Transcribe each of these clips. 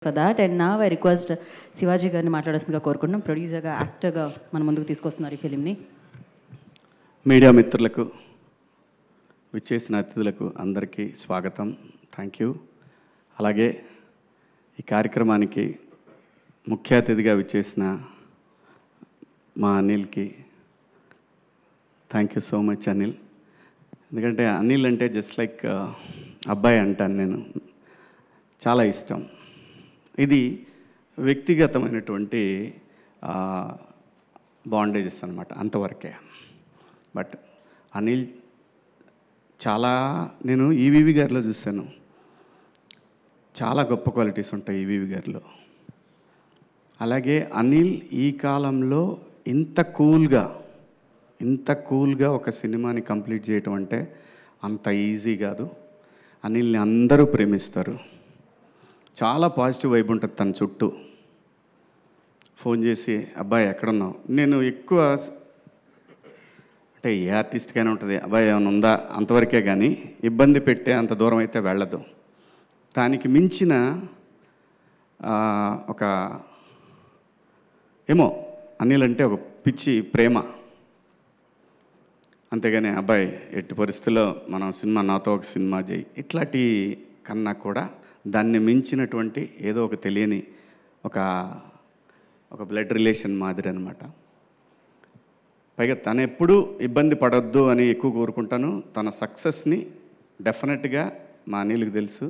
For that. And నా I request Shivaji గారిని మాట్లాడాల్సిందిగా కోరుకుంటున్నాం. ప్రొడ్యూసర్గా, యాక్టర్గా మన ముందుకు తీసుకొస్తున్నారు ఈ ఫిలింని. మీడియా మిత్రులకు, విచ్చేసిన అతిథులకు అందరికీ స్వాగతం. Thank you. అలాగే ఈ కార్యక్రమానికి ముఖ్య అతిథిగా విచ్చేసిన మా అనిల్కి thank you so much Anil. ఎందుకంటే అనిల్ అంటే జస్ట్ లైక్ అబ్బాయి అంటాను నేను, చాలా ఇష్టం. ఇది వ్యక్తిగతమైనటువంటి బాండేజెస్ అనమాట, అంతవరకే. బట్ అనిల్ చాలా, నేను ఈవీవి గారిలో చూశాను, చాలా గొప్ప క్వాలిటీస్ ఉంటాయి ఈవీవి గారిలో. అలాగే అనిల్ ఈ కాలంలో ఇంత కూల్గా ఒక సినిమాని కంప్లీట్ చేయటం అంటే అంత ఈజీ కాదు. అనిల్ని అందరూ ప్రేమిస్తారు. చాలా పాజిటివ్ వైబ్ ఉంటుంది తన చుట్టూ. ఫోన్ చేసి అబ్బాయి ఎక్కడున్నావు, నేను ఎక్కువ అంటే ఏ ఆర్టిస్ట్కైనా ఉంటుంది, అబ్బాయి ఏమైనా ఉందా అంతవరకే, కానీ ఇబ్బంది పెట్టే అంత దూరం అయితే వెళ్ళదు. దానికి మించిన ఒక ఏమో అనిల్ అంటే ఒక పిచ్చి ప్రేమ, అంతేగాని అబ్బాయి ఎట్టి పరిస్థితుల్లో మనం సినిమా, నాతో ఒక సినిమా చేయి, ఇట్లాంటి కన్నా కూడా దాన్ని మించినటువంటి ఏదో ఒక తెలియని ఒక బ్లడ్ రిలేషన్ మాదిరి అనమాట. పైగా తను ఎప్పుడూ ఇబ్బంది పడొద్దు అని ఎక్కువ కోరుకుంటాను. తన సక్సెస్ని డెఫినెట్గా మా అనిల్కి తెలుసు.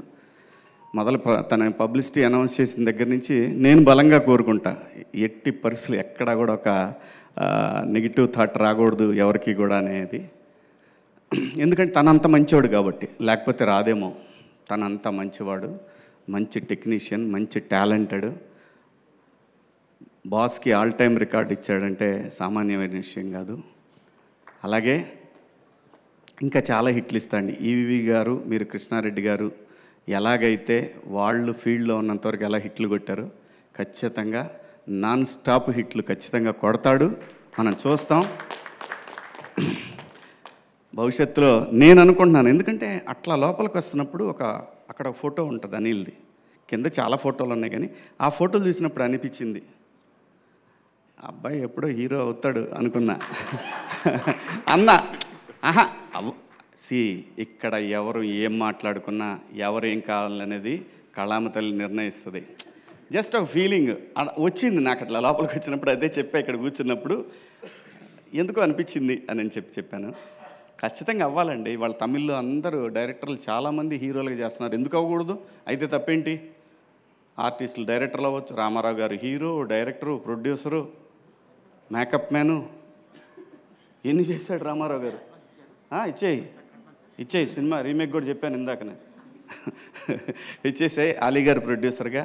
తన పబ్లిసిటీ అనౌన్స్ చేసిన దగ్గర నుంచి నేను బలంగా కోరుకుంటా, ఎట్టి పరిస్థితులు ఎక్కడా కూడా ఒక నెగిటివ్ థాట్ రాకూడదు ఎవరికి కూడా అనేది. ఎందుకంటే తనంత మంచివాడు కాబట్టి, లేకపోతే రాదేమో. తనంత మంచివాడు, మంచి టెక్నీషియన్, మంచి టాలెంటెడ్. బాస్కి ఆల్ టైమ్ రికార్డ్ ఇచ్చాడంటే సామాన్యమైన విషయం కాదు. అలాగే ఇంకా చాలా హిట్లు ఇస్తాండి ఈవీవి గారు. మీరు కృష్ణారెడ్డి గారు ఎలాగైతే వాళ్ళు ఫీల్డ్లో ఉన్నంతవరకు ఎలా హిట్లు కొట్టారో, ఖచ్చితంగా నాన్ స్టాప్ హిట్లు ఖచ్చితంగా కొడతాడు, మనం చూస్తాం భవిష్యత్తులో. నేను అనుకుంటున్నాను, ఎందుకంటే అట్లా లోపలికి వస్తున్నప్పుడు అక్కడ ఫోటో ఉంటుంది అనిల్ది, కింద చాలా ఫోటోలు ఉన్నాయి, కానీ ఆ ఫోటోలు చూసినప్పుడు అనిపించింది అబ్బాయి ఎప్పుడో హీరో అవుతాడు అనుకున్నా. అన్నా ఇక్కడ ఎవరు ఏం మాట్లాడుకున్నా, ఎవరు ఏం కావాలనేది కళామ తల్లి నిర్ణయిస్తుంది. జస్ట్ ఒక ఫీలింగ్ వచ్చింది నాకు అట్లా లోపలికి వచ్చినప్పుడు. అదే చెప్పా ఇక్కడ కూర్చున్నప్పుడు, ఎందుకో అనిపించింది అని చెప్పాను. ఖచ్చితంగా అవ్వాలండి. వాళ్ళ తమిళ్లో అందరూ డైరెక్టర్లు చాలామంది హీరోలుగా చేస్తున్నారు, ఎందుకు అవ్వకూడదు? అయితే తప్పేంటి? ఆర్టిస్టులు డైరెక్టర్లు అవ్వచ్చు. రామారావు గారు hero, director, producer, makeup man, ఎన్ని చేశాడు రామారావు గారు. ఇచ్చేయి సినిమా రీమేక్ కూడా చెప్పాను ఇందాకనే. ఇచ్చేసాయి. అలీ గారు ప్రొడ్యూసర్గా.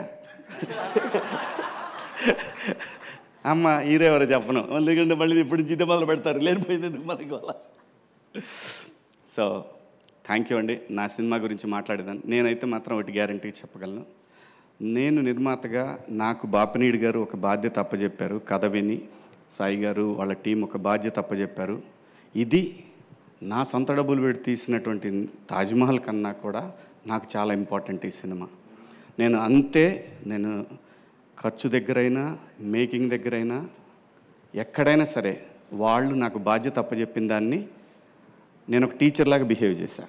అమ్మ హీరో ఎవరో చెప్పను, ఎందుకంటే మళ్ళీ ఇప్పుడు జిద్ద మొదలు పెడతారు, లేనిపోయింది ఎందుకు మనకి వాళ్ళ. సో థ్యాంక్ యూ అండి. నా సినిమా గురించి మాట్లాడేదాన్ని నేనైతే మాత్రం ఒకటి గ్యారంటీ చెప్పగలను. నేను నిర్మాతగా నాకు బాపినీడి గారు ఒక బాధ్యత అప్పచెప్పారు. కథ విని సాయి గారు వాళ్ళ టీం ఒక బాధ్యత అప్పచెప్పారు. ఇది నా సొంత డబ్బులు పెట్టి తీసినటువంటి తాజ్మహల్ కన్నా కూడా నాకు చాలా ఇంపార్టెంట్ ఈ సినిమా. నేను ఖర్చు దగ్గరైనా, మేకింగ్ దగ్గరైనా, ఎక్కడైనా సరే వాళ్ళు నాకు బాధ్యత అప్పచెప్పిన దాన్ని నేను ఒక టీచర్లాగా బిహేవ్ చేశా.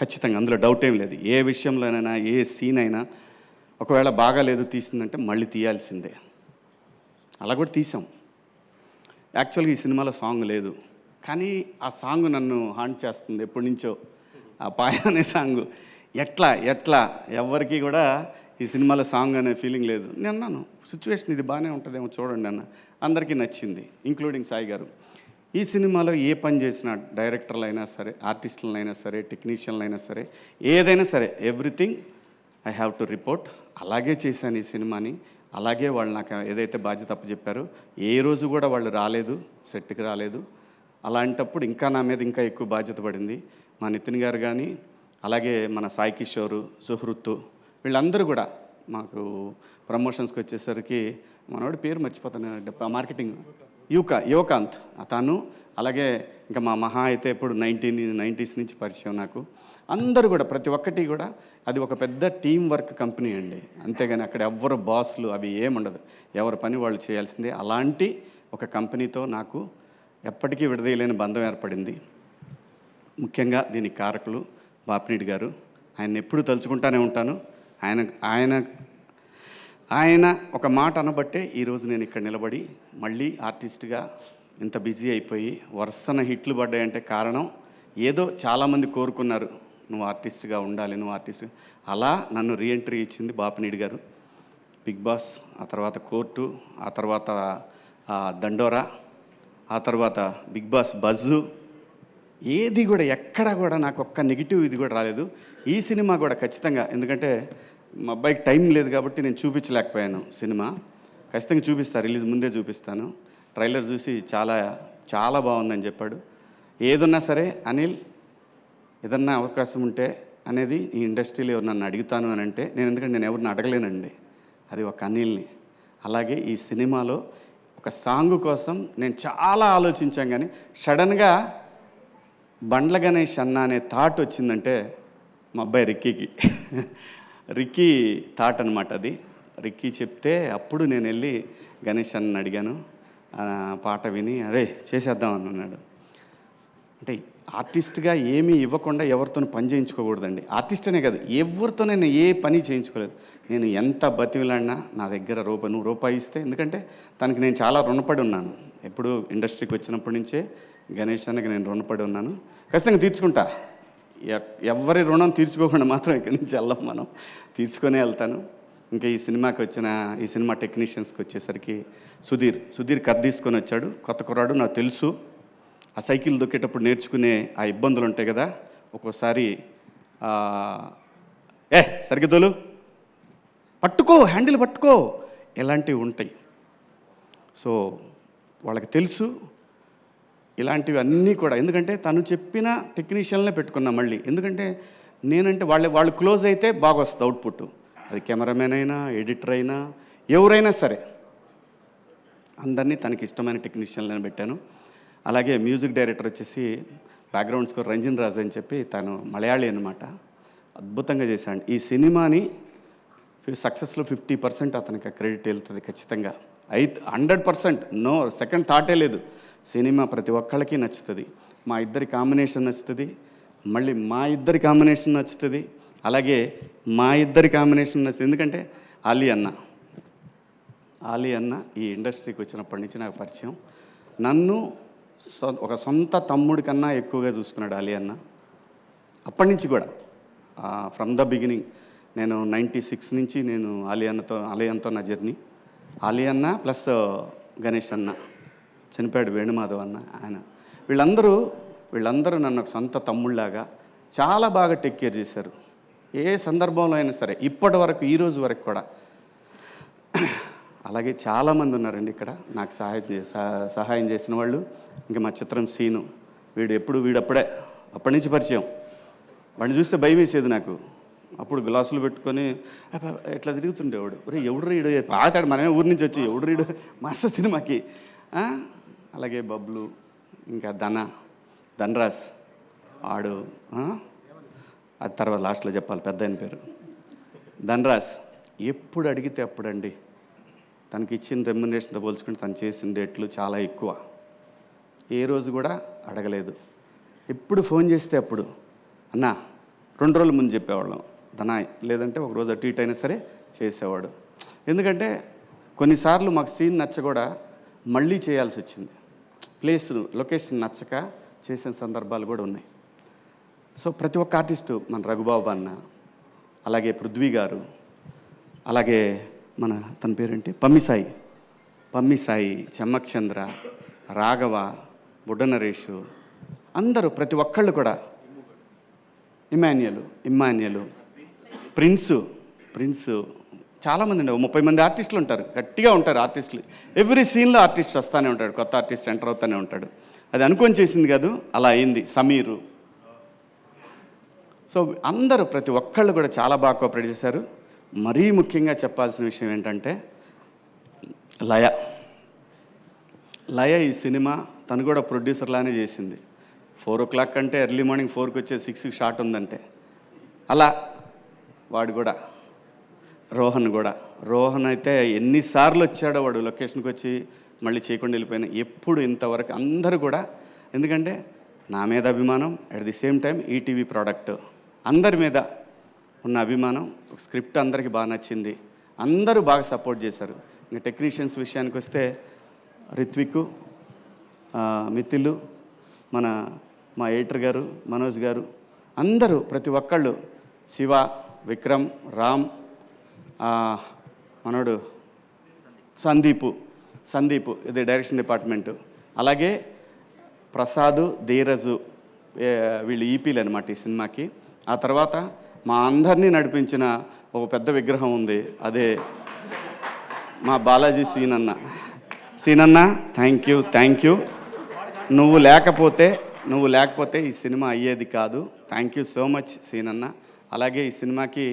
ఖచ్చితంగా అందులో డౌట్ ఏం లేదు. ఏ విషయంలోనైనా, ఏ సీన్ అయినా ఒకవేళ బాగాలేదు తీసిందంటే మళ్ళీ తీయాల్సిందే. అలా కూడా తీసాం. యాక్చువల్గా ఈ సినిమాలో సాంగ్ లేదు, కానీ ఆ సాంగ్ నన్ను హాంట్ చేస్తుంది ఎప్పటి నుంచో. ఆ పాయ అనే సాంగ్ ఎట్లా ఎవరికి కూడా ఈ సినిమాలో సాంగ్ అనే ఫీలింగ్ లేదు. నేను అన్నాను సిచ్యువేషన్ ఇది బాగానే ఉంటుందేమో చూడండి అన్న. అందరికీ నచ్చింది, ఇంక్లూడింగ్ సాయి గారు. ఈ సినిమాలో ఏ పని చేసినా, డైరెక్టర్లు అయినా సరే, ఆర్టిస్టులైనా సరే, టెక్నీషియన్లు అయినా సరే, ఏదైనా సరే, everything I have to report. అలాగే చేశాను ఈ సినిమాని. అలాగే వాళ్ళు నాకు ఏదైతే బాధ్యత అప్పచెప్పారో, ఏ రోజు కూడా వాళ్ళు రాలేదు, సెట్కి రాలేదు. అలాంటప్పుడు ఇంకా నా మీద ఇంకా ఎక్కువ బాధ్యత పడింది. మా నితిన్ గారు కానీ, అలాగే మన సాయి కిషోరు, సుహృత్తు, వీళ్ళందరూ కూడా మాకు ప్రమోషన్స్కి వచ్చేసరికి మనవాడి పేరు మర్చిపోతాను, మార్కెటింగ్ యువకాంత్ తను, అలాగే ఇంకా మా మహా అయితే ఇప్పుడు 1990s నుంచి పరిచయం నాకు. అందరూ కూడా ప్రతి ఒక్కటి కూడా అది ఒక పెద్ద టీం వర్క్ కంపెనీ అండి. అంతేగాని అక్కడ ఎవ్వరు బాస్లు అవి ఏముండదు, ఎవరి పని వాళ్ళు చేయాల్సిందే. అలాంటి ఒక కంపెనీతో నాకు ఎప్పటికీ విడదీయలేని బంధం ఏర్పడింది. ముఖ్యంగా దీనికి కారకులు బాపినీడి గారు. ఆయన ఎప్పుడు తలుచుకుంటానే ఉంటాను. ఆయన ఒక మాట అనబట్టే ఈరోజు నేను ఇక్కడ నిలబడి మళ్ళీ ఆర్టిస్ట్గా ఇంత బిజీ అయిపోయి వరుసన హిట్లు పడ్డాయంటే కారణం ఏదో చాలామంది కోరుకున్నారు, నువ్వు ఆర్టిస్ట్గా ఉండాలి, నువ్వు ఆర్టిస్ట్. అలా నన్ను రీఎంట్రీ ఇచ్చింది బాపినీడి గారు. బిగ్ బాస్, ఆ తర్వాత కోర్టు, ఆ తర్వాత దండోరా, ఆ తర్వాత బిగ్ బాస్ బజ్జు, ఏది కూడా ఎక్కడా కూడా నాకు ఒక్క నెగిటివ్ ఇది కూడా రాలేదు. ఈ సినిమా కూడా ఖచ్చితంగా, ఎందుకంటే మా అబ్బాయికి టైం లేదు కాబట్టి నేను చూపించలేకపోయాను. సినిమా ఖచ్చితంగా చూపిస్తాను, రిలీజ్ ముందే చూపిస్తాను. ట్రైలర్ చూసి చాలా చాలా బాగుందని చెప్పాడు. ఏదున్నా సరే అనిల్, ఏదన్నా అవకాశం ఉంటే అనేది ఈ ఇండస్ట్రీలో ఎవరు నన్ను అడుగుతాను అని అంటే ఎందుకంటే నేను ఎవరిని అడగలేనండి, అది ఒక అనిల్ని. అలాగే ఈ సినిమాలో ఒక సాంగ్ కోసం నేను చాలా ఆలోచించాను, కానీ సడన్గా బండ్ల గణేష్ అన్న అనే థాట్ వచ్చిందంటే మా అబ్బాయి రిక్కీ థాట్ అనమాట అది. రిక్కీ చెప్తే అప్పుడు నేను వెళ్ళి గణేష్ అన్నని అడిగాను. పాట విని అరే చేసేద్దాం అని అన్నాడు. అంటే ఆర్టిస్ట్గా ఏమీ ఇవ్వకుండా ఎవరితో పని చేయించుకోకూడదండి. ఆర్టిస్ట్ అనే కాదు, ఎవరితో నేను ఏ పని చేయించుకోలేదు. నేను ఎంత బతిమిలాడినా నా దగ్గర నువ్వు రూపాయి ఇస్తే, ఎందుకంటే తనకి నేను చాలా రుణపడి ఉన్నాను. ఎప్పుడు ఇండస్ట్రీకి వచ్చినప్పటి నుంచే గణేష్ అన్నకి నేను రుణపడి ఉన్నాను. ఖచ్చితంగా తీర్చుకుంటా. ఎవరి రుణం తీర్చుకోకుండా మాత్రం ఇక్కడి నుంచి వెళ్ళాం, మనం తీర్చుకొనే వెళ్తాను. ఇంకా ఈ సినిమా టెక్నీషియన్స్కి వచ్చేసరికి సుధీర్ కథ తీసుకొని వచ్చాడు. కొత్త కుర్రాడు, నాకు తెలుసు. ఆ సైకిల్ దొక్కేటప్పుడు నేర్చుకునే ఆ ఇబ్బందులు ఉంటాయి కదా, ఒక్కోసారి సరిగ్గా తోలు, పట్టుకో, హ్యాండిల్ పట్టుకో, ఇలాంటివి ఉంటాయి. సో వాళ్ళకి తెలుసు ఇలాంటివి అన్నీ కూడా. ఎందుకంటే తను చెప్పిన టెక్నీషియన్లే పెట్టుకున్నా మళ్ళీ. ఎందుకంటే నేనంటే వాళ్ళు క్లోజ్ అయితే బాగా వస్తుంది అవుట్పుట్. అది కెమెరామెన్ అయినా, ఎడిటర్ అయినా, ఎవరైనా సరే అందరినీ తనకి ఇష్టమైన టెక్నీషియన్లను పెట్టాను. అలాగే మ్యూజిక్ డైరెక్టర్ వచ్చేసి బ్యాక్గ్రౌండ్ స్కోర్ రంజన్ రాజ్ అని చెప్పి, తను మలయాళీ అనమాట. అద్భుతంగా చేశాడు. ఈ సినిమాని సక్సెస్లో 50% అతనికి క్రెడిట్ వెళ్తుంది ఖచ్చితంగా. 100%, నో సెకండ్ థాటే లేదు. సినిమా ప్రతి ఒక్కళ్ళకి నచ్చుతుంది. మా ఇద్దరి కాంబినేషన్ నచ్చుతుంది, మళ్ళీ మా ఇద్దరి కాంబినేషన్ నచ్చుతుంది, అలాగే మా ఇద్దరి కాంబినేషన్ నచ్చుతుంది. ఎందుకంటే ఆలీ అన్న ఈ ఇండస్ట్రీకి వచ్చినప్పటి నుంచి నాకు పరిచయం. నన్ను ఒక సొంత తమ్ముడి కన్నా ఎక్కువగా చూసుకున్నాడు ఆలీ అన్న. అప్పటి నుంచి కూడా ఫ్రమ్ ద బిగినింగ్ నేను 96 నుంచి నేను ఆలీ అన్నతో నా జర్నీ. ఆలీ అన్న ప్లస్ గణేష్ అన్న, చనిపోయాడు వేణుమాధవ్ అన్న, ఆయన, వీళ్ళందరూ నన్ను ఒక సొంత తమ్ముళ్ళలాగా చాలా బాగా టేక్ కేర్ చేశారు. ఏ సందర్భంలో అయినా సరే, ఇప్పటి వరకు, ఈరోజు వరకు కూడా. అలాగే చాలామంది ఉన్నారండి ఇక్కడ నాకు సహాయం చేసిన వాళ్ళు. ఇంకా మా చిత్రం సీను, అప్పటి నుంచి పరిచయం. వాడిని చూస్తే భయం వేసేది నాకు. అప్పుడు గ్లాసులు పెట్టుకొని ఇట్లా తిరుగుతుండేవాడు. ఎవడు రీడు పాతాడు, మనమే ఊరి నుంచి వచ్చి ఎవడు రీడు మాస్టర్ సినిమాకి. అలాగే బబ్లు, ఇంకా ధనరాజ్ ఆడు, అది తర్వాత లాస్ట్లో చెప్పాలి, పెద్ద ఆయన పేరు ధనరాజ్. ఎప్పుడు అడిగితే అప్పుడండి, తనకి ఇచ్చిన రెమ్యునరేషన్తో పోల్చుకుంటే తను చేసిన డేట్లు చాలా ఎక్కువ. ఏ రోజు కూడా అడగలేదు. ఎప్పుడు ఫోన్ చేస్తే అప్పుడు అన్నా 2 రోజుల ముందు చెప్పేవాళ్ళం ధనా, లేదంటే ఒక రోజు అటు ఇటు అయినా సరే చేసేవాడు. ఎందుకంటే కొన్నిసార్లు మాకు సీన్ నచ్చ కూడా మళ్ళీ చేయాల్సి వచ్చింది. లొకేషన్ నచ్చక చేసిన సందర్భాలు కూడా ఉన్నాయి. సో ప్రతి ఒక్క ఆర్టిస్టు, మన రఘుబాబు అన్న, అలాగే పృథ్వీ గారు, అలాగే తన పేరేంటి పమ్మిసాయి, చెమ్మక్ చంద్ర, రాఘవ, బుడ్డ నరేషు, అందరూ ప్రతి ఒక్కళ్ళు కూడా, ఇమ్మాన్యుయల్, ప్రిన్స్, చాలామంది అండి, 30 మంది ఆర్టిస్టులు ఉంటారు, గట్టిగా ఉంటారు ఆర్టిస్టులు. ఎవ్రీ సీన్లో ఆర్టిస్ట్ వస్తూనే ఉంటాడు, కొత్త ఆర్టిస్ట్ ఎంటర్ అవుతూనే ఉంటాడు. అది అనుకొని చేసింది కాదు, అలా అయింది. సమీరు. సో అందరూ ప్రతి ఒక్కళ్ళు కూడా చాలా బాగా కోఆపరేట్ చేశారు. మరీ ముఖ్యంగా చెప్పాల్సిన విషయం ఏంటంటే లయ ఈ సినిమా తను కూడా ప్రొడ్యూసర్లానే చేసింది. 4:00 అంటే ఎర్లీ మార్నింగ్ 4కి వచ్చే 6కి షాట్ ఉందంటే అలా వాడు కూడా రోహన్ అయితే ఎన్నిసార్లు వచ్చాడో వాడు లొకేషన్కి వచ్చి మళ్ళీ చేయకుండా వెళ్ళిపోయినా ఎప్పుడు ఇంతవరకు అందరూ కూడా, ఎందుకంటే నా మీద అభిమానం, at the same time ETV product అందరి మీద ఉన్న అభిమానం, స్క్రిప్ట్ అందరికీ బాగా నచ్చింది, అందరూ బాగా సపోర్ట్ చేశారు. ఇంకా టెక్నీషియన్స్ విషయానికి వస్తే రిత్విక్, మితిలు, మా ఎడిటర్ గారు మనోజ్ గారు, అందరూ ప్రతి ఒక్కళ్ళు, శివ, విక్రమ్, రామ్, మనోడు సందీపు ఇది డైరెక్షన్ డిపార్ట్మెంటు, అలాగే ప్రసాద్, ధీరజు, వీళ్ళు ఈపీలు అనమాట ఈ సినిమాకి. ఆ తర్వాత మా అందరినీ నడిపించిన ఒక పెద్ద విగ్రహం ఉంది, అదే మా బాలాజీ సీనన్న. Thank you. నువ్వు లేకపోతే ఈ సినిమా అయ్యేది కాదు. థ్యాంక్ యూ సో మచ్ సీనన్న. అలాగే ఈ సినిమాకి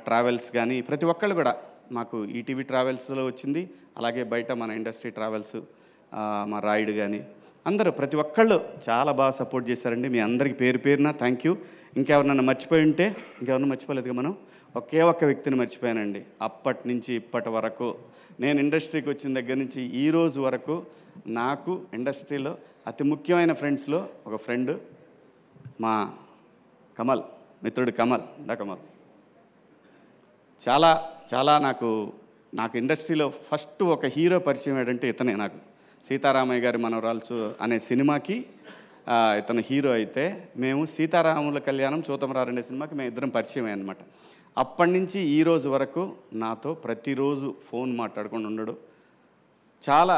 ట్రావెల్స్ కానీ ప్రతి ఒక్కళ్ళు కూడా, మాకు ఈటీవీ ట్రావెల్స్లో వచ్చింది, అలాగే బయట మన ఇండస్ట్రీ ట్రావెల్స్, మా రాయుడు కానీ అందరూ ప్రతి ఒక్కళ్ళు చాలా బాగా సపోర్ట్ చేశారండి. మీ అందరికీ పేరున థ్యాంక్ యూ. ఇంకెవరినన్నా మర్చిపోయి ఉంటే, ఇంకెవరన్నా మర్చిపోలేదుగా, మనం ఒకే ఒక్క వ్యక్తిని మర్చిపోయానండి. అప్పటి నుంచి ఇప్పటి వరకు, నేను ఇండస్ట్రీకి వచ్చిన దగ్గర నుంచి ఈ రోజు వరకు నాకు ఇండస్ట్రీలో అతి ముఖ్యమైన ఫ్రెండ్స్లో ఒక ఫ్రెండ్ మా మిత్రుడు కమల్. చాలా నాకు ఇండస్ట్రీలో ఫస్ట్ ఒక హీరో పరిచయం ఏంటంటే ఇతనే. నాకు సీతారామయ్య గారి మనవరాల్సు అనే సినిమాకి ఇతను హీరో అయితే, మేము సీతారాముల కళ్యాణం చూతమరారండే సినిమాకి మేము ఇద్దరం పరిచయం అనమాట. అప్పటి నుంచి ఈ రోజు వరకు నాతో ప్రతిరోజు ఫోన్ మాట్లాడుకొని ఉండడు. చాలా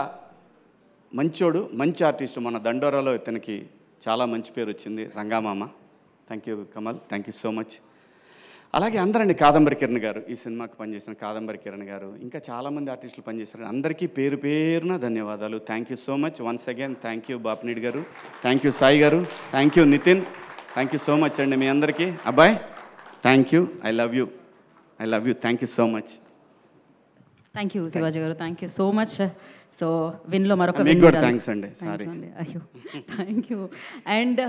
మంచోడు, మంచి ఆర్టిస్టు. మన దండోరాలో ఇతనికి చాలా మంచి పేరు వచ్చింది, రంగామామ. Thank you Kamal, thank you so much. అలాగే అందరండి, కాదంబరి కిరణ్ గారు, ఈ సినిమాకి పనిచేసిన కాదంబరి కిరణ్ గారు, ఇంకా చాలామంది ఆర్టిస్టులు పనిచేశారు. అందరికీ పేరున ధన్యవాదాలు. Thank you so much once again. Thank you Bapineedu garu, thank you Sai garu, thank you Nitin, thank you so much అండి మీ అందరికీ. అబ్బాయ్ thank you, I love you, thank you so much. Thank you Shivaji garu, thank you so much. So విన్లో మరొక మీకు కూడా thanks అండి, sorry. అయ్యో థ్యాంక్ యూ. అండ్